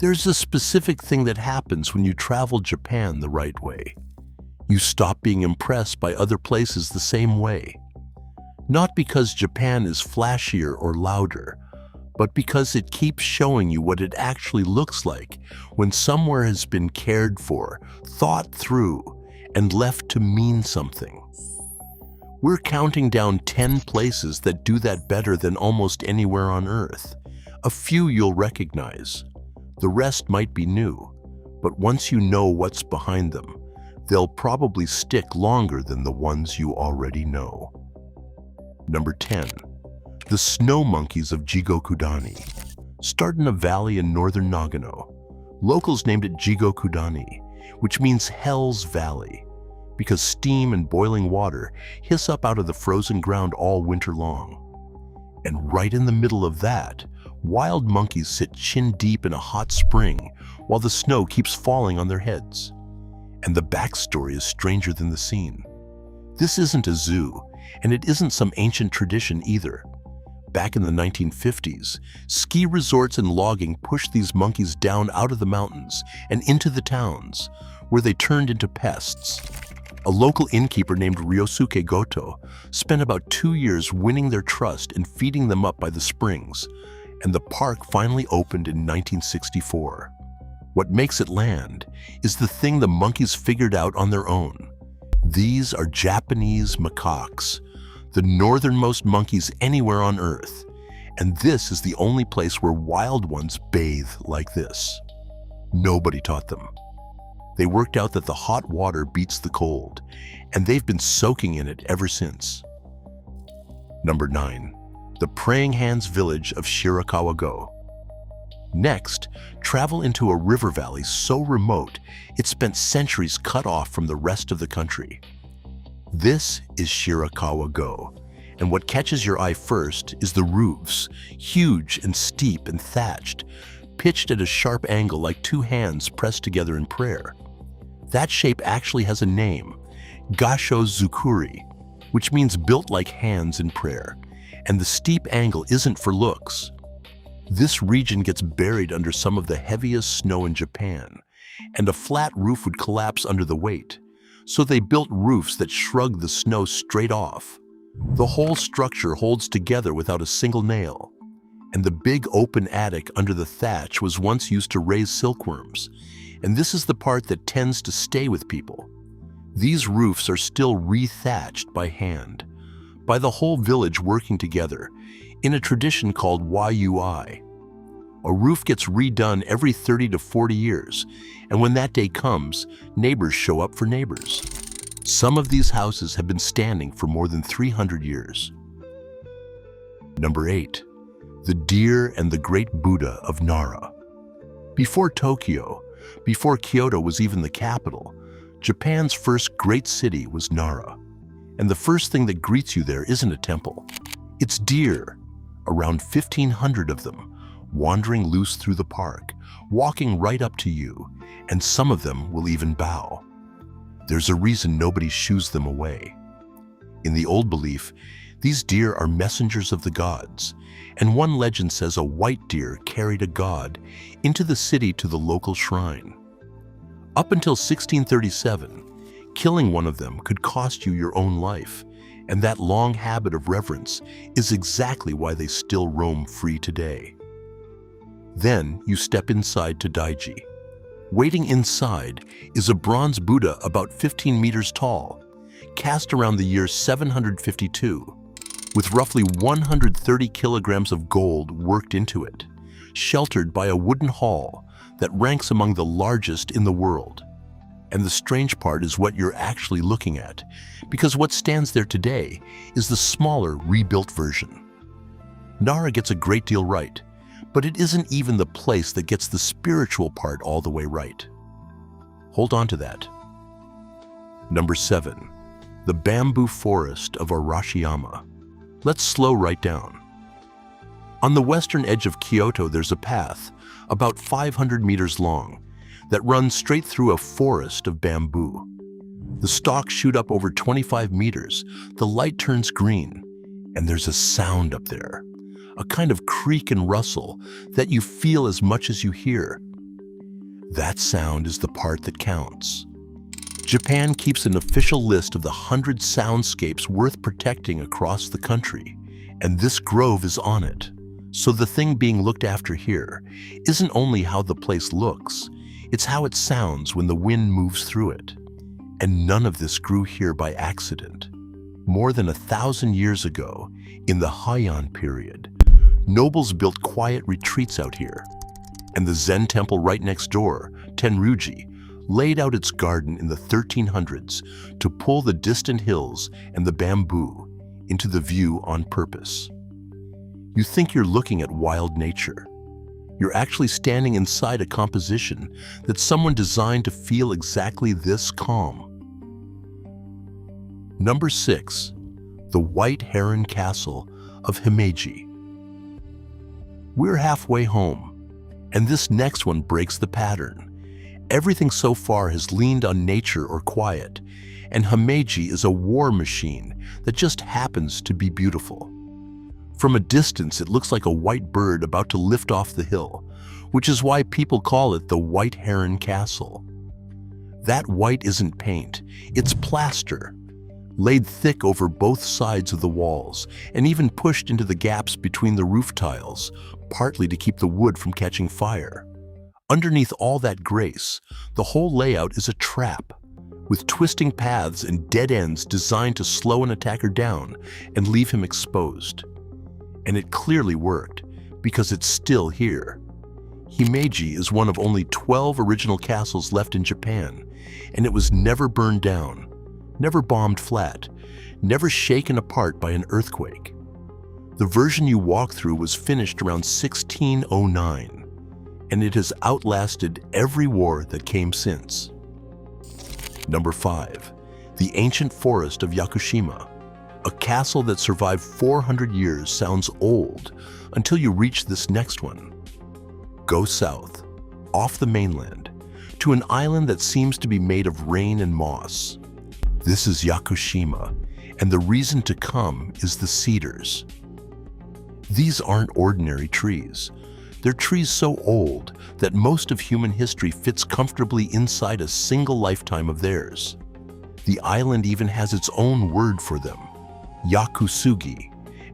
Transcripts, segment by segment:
There's a specific thing that happens when you travel Japan the right way. You stop being impressed by other places the same way. Not because Japan is flashier or louder, but because it keeps showing you what it actually looks like when somewhere has been cared for, thought through, and left to mean something. We're counting down 10 places that do that better than almost anywhere on Earth. A few you'll recognize. The rest might be new, but once you know what's behind them, they'll probably stick longer than the ones you already know. Number 10. The snow monkeys of Jigokudani. Start in a valley in northern Nagano. Locals named it Jigokudani, which means Hell's Valley, because steam and boiling water hiss up out of the frozen ground all winter long. And right in the middle of that, wild monkeys sit chin deep in a hot spring while the snow keeps falling on their heads. And the backstory is stranger than the scene. This isn't a zoo, and it isn't some ancient tradition either. Back in the 1950s, ski resorts and logging pushed these monkeys down out of the mountains and into the towns, where they turned into pests. A local innkeeper named Ryosuke Goto spent about 2 years winning their trust and feeding them up by the springs, and the park finally opened in 1964. What makes it land is the thing the monkeys figured out on their own. These are Japanese macaques, the northernmost monkeys anywhere on Earth, and this is the only place where wild ones bathe like this. Nobody taught them. They worked out that the hot water beats the cold, and they've been soaking in it ever since. Number 9. The Praying Hands Village of Shirakawa-go. Next, travel into a river valley so remote it spent centuries cut off from the rest of the country. This is Shirakawa-go, and what catches your eye first is the roofs, huge and steep and thatched, pitched at a sharp angle like two hands pressed together in prayer. That shape actually has a name, gassho-zukuri, which means built like hands in prayer, and the steep angle isn't for looks. This region gets buried under some of the heaviest snow in Japan, and a flat roof would collapse under the weight, so they built roofs that shrug the snow straight off. The whole structure holds together without a single nail, and the big open attic under the thatch was once used to raise silkworms, and this is the part that tends to stay with people. These roofs are still re-thatched by hand, by the whole village working together, in a tradition called Yui. A roof gets redone every 30 to 40 years, and when that day comes, neighbors show up for neighbors. Some of these houses have been standing for more than 300 years. Number 8. The Deer and the Great Buddha of Nara. Before Tokyo, before Kyoto was even the capital, Japan's first great city was Nara. And the first thing that greets you there isn't a temple. It's deer, around 1,500 of them, wandering loose through the park, walking right up to you, and some of them will even bow. There's a reason nobody shoos them away. In the old belief, these deer are messengers of the gods, and one legend says a white deer carried a god into the city to the local shrine. Up until 1637, killing one of them could cost you your own life, and that long habit of reverence is exactly why they still roam free today. Then you step inside Todaiji. Waiting inside is a bronze Buddha about 15 meters tall, cast around the year 752, with roughly 130 kilograms of gold worked into it, sheltered by a wooden hall that ranks among the largest in the world. And the strange part is what you're actually looking at, because what stands there today is the smaller, rebuilt version. Nara gets a great deal right, but it isn't even the place that gets the spiritual part all the way right. Hold on to that. Number 7. The Bamboo Forest of Arashiyama. Let's slow right down. On the western edge of Kyoto, there's a path, about 500 meters long, that runs straight through a forest of bamboo. The stalks shoot up over 25 meters, the light turns green, and there's a sound up there, a kind of creak and rustle that you feel as much as you hear. That sound is the part that counts. Japan keeps an official list of the 100 soundscapes worth protecting across the country, and this grove is on it. So the thing being looked after here isn't only how the place looks, it's how it sounds when the wind moves through it. And none of this grew here by accident. More than 1,000 years ago, in the Heian period, nobles built quiet retreats out here. And the Zen temple right next door, Tenryuji, laid out its garden in the 1300s to pull the distant hills and the bamboo into the view on purpose. You think you're looking at wild nature. You're actually standing inside a composition that someone designed to feel exactly this calm. Number 6. The White Heron Castle of Himeji. We're halfway home, and this next one breaks the pattern. Everything so far has leaned on nature or quiet, and Himeji is a war machine that just happens to be beautiful. From a distance, it looks like a white bird about to lift off the hill, which is why people call it the White Heron Castle. That white isn't paint, it's plaster, laid thick over both sides of the walls and even pushed into the gaps between the roof tiles, partly to keep the wood from catching fire. Underneath all that grace, the whole layout is a trap, with twisting paths and dead ends designed to slow an attacker down and leave him exposed. And it clearly worked, because it's still here. Himeji is one of only 12 original castles left in Japan, and it was never burned down, never bombed flat, never shaken apart by an earthquake. The version you walk through was finished around 1609, and it has outlasted every war that came since. Number 5. The Ancient Forest of Yakushima. A castle that survived 400 years sounds old until you reach this next one. Go south, off the mainland, to an island that seems to be made of rain and moss. This is Yakushima, and the reason to come is the cedars. These aren't ordinary trees. They're trees so old that most of human history fits comfortably inside a single lifetime of theirs. The island even has its own word for them, Yakusugi,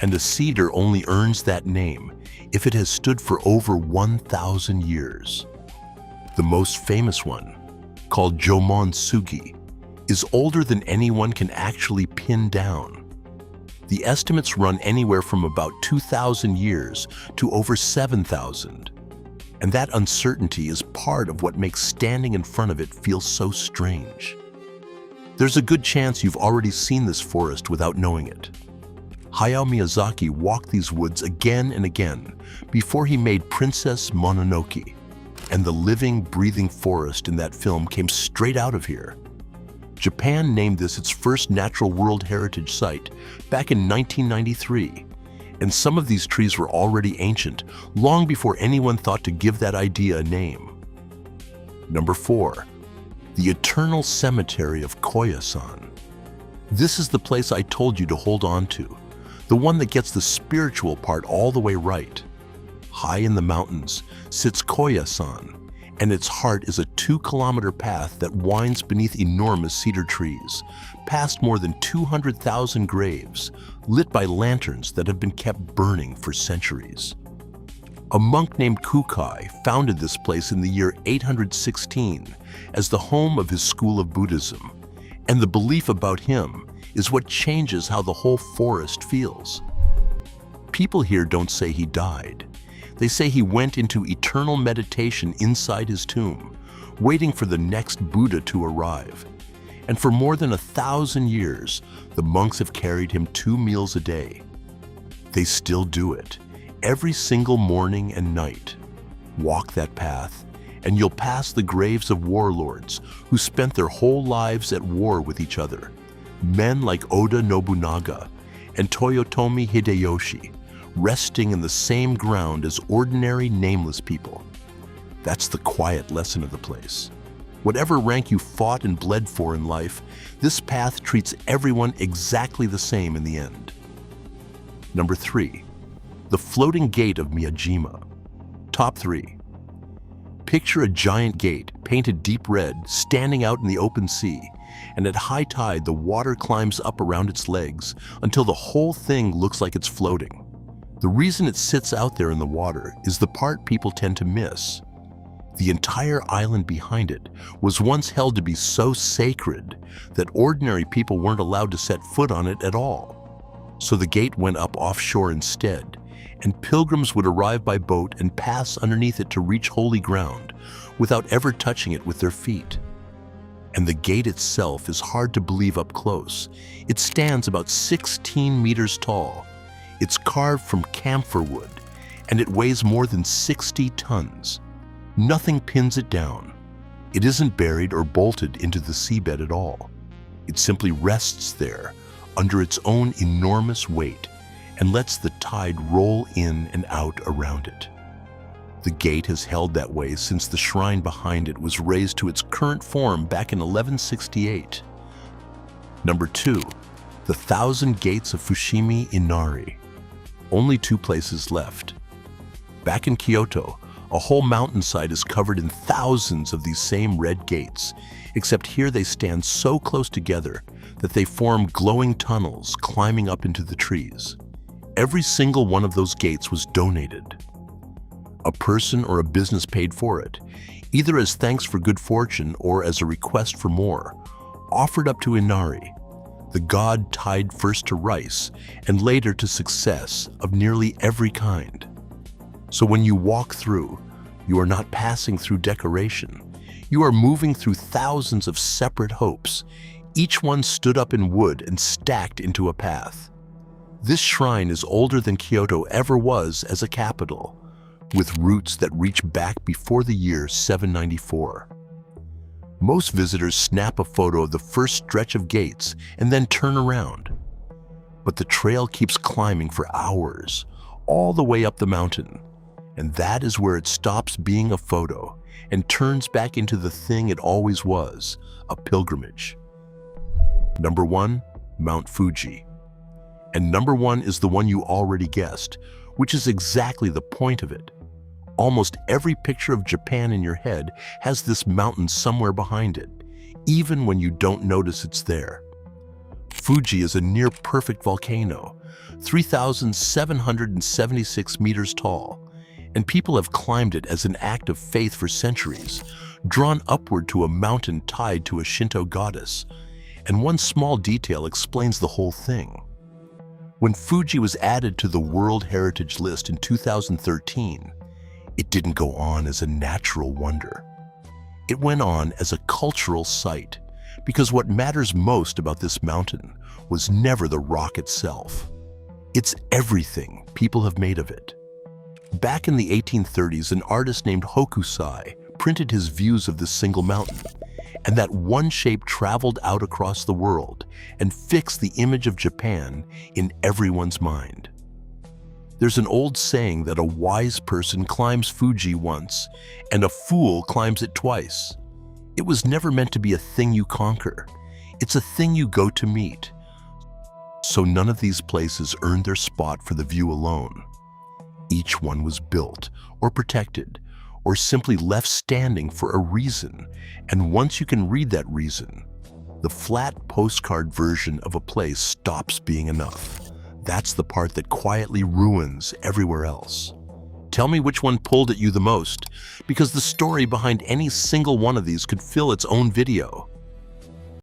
and a cedar only earns that name if it has stood for over 1,000 years. The most famous one, called Jomon-sugi, is older than anyone can actually pin down. The estimates run anywhere from about 2,000 years to over 7,000. And that uncertainty is part of what makes standing in front of it feel so strange. There's a good chance you've already seen this forest without knowing it. Hayao Miyazaki walked these woods again and again before he made Princess Mononoke, and the living, breathing forest in that film came straight out of here. Japan named this its first natural World Heritage Site back in 1993, and some of these trees were already ancient long before anyone thought to give that idea a name. Number 4. The Eternal Cemetery of Koyasan. This is the place I told you to hold on to, the one that gets the spiritual part all the way right. High in the mountains sits Koyasan, and its heart is a 2-kilometer path that winds beneath enormous cedar trees, past more than 200,000 graves, lit by lanterns that have been kept burning for centuries. A monk named Kukai founded this place in the year 816 as the home of his school of Buddhism, and the belief about him is what changes how the whole forest feels. People here don't say he died. They say he went into eternal meditation inside his tomb, waiting for the next Buddha to arrive. And for more than 1,000 years, the monks have carried him 2 meals a day. They still do it, every single morning and night. Walk that path, and you'll pass the graves of warlords who spent their whole lives at war with each other. Men like Oda Nobunaga and Toyotomi Hideyoshi, resting in the same ground as ordinary, nameless people. That's the quiet lesson of the place. Whatever rank you fought and bled for in life, this path treats everyone exactly the same in the end. Number 3. The Floating Gate of Miyajima. Top 3. Picture a giant gate, painted deep red, standing out in the open sea, and at high tide the water climbs up around its legs until the whole thing looks like it's floating. The reason it sits out there in the water is the part people tend to miss. The entire island behind it was once held to be so sacred that ordinary people weren't allowed to set foot on it at all. So the gate went up offshore instead, and pilgrims would arrive by boat and pass underneath it to reach holy ground without ever touching it with their feet. And the gate itself is hard to believe up close. It stands about 16 meters tall. It's carved from camphor wood, and it weighs more than 60 tons. Nothing pins it down. It isn't buried or bolted into the seabed at all. It simply rests there under its own enormous weight and lets the tide roll in and out around it. The gate has held that way since the shrine behind it was raised to its current form back in 1168. Number 2. The Thousand Gates of Fushimi Inari. Only 2 places left. Back in Kyoto, a whole mountainside is covered in thousands of these same red gates, except here they stand so close together that they form glowing tunnels climbing up into the trees. Every single one of those gates was donated. A person or a business paid for it, either as thanks for good fortune or as a request for more, offered up to Inari, the god tied first to rice and later to success of nearly every kind. So when you walk through, you are not passing through decoration. You are moving through thousands of separate hopes, each one stood up in wood and stacked into a path. This shrine is older than Kyoto ever was as a capital, with roots that reach back before the year 794. Most visitors snap a photo of the first stretch of gates and then turn around. But the trail keeps climbing for hours, all the way up the mountain. And that is where it stops being a photo and turns back into the thing it always was, a pilgrimage. Number 1, Mount Fuji. And number 1 is the one you already guessed, which is exactly the point of it. Almost every picture of Japan in your head has this mountain somewhere behind it, even when you don't notice it's there. Fuji is a near-perfect volcano, 3,776 meters tall, and people have climbed it as an act of faith for centuries, drawn upward to a mountain tied to a Shinto goddess. And one small detail explains the whole thing. When Fuji was added to the World Heritage List in 2013, it didn't go on as a natural wonder. It went on as a cultural site, because what matters most about this mountain was never the rock itself. It's everything people have made of it. Back in the 1830s, an artist named Hokusai printed his views of this single mountain, and that one shape traveled out across the world and fixed the image of Japan in everyone's mind. There's an old saying that a wise person climbs Fuji once and a fool climbs it twice. It was never meant to be a thing you conquer. It's a thing you go to meet. So none of these places earned their spot for the view alone. Each one was built or protected or simply left standing for a reason, and once you can read that reason, the flat postcard version of a place stops being enough. That's the part that quietly ruins everywhere else. Tell me which one pulled at you the most, because the story behind any single one of these could fill its own video.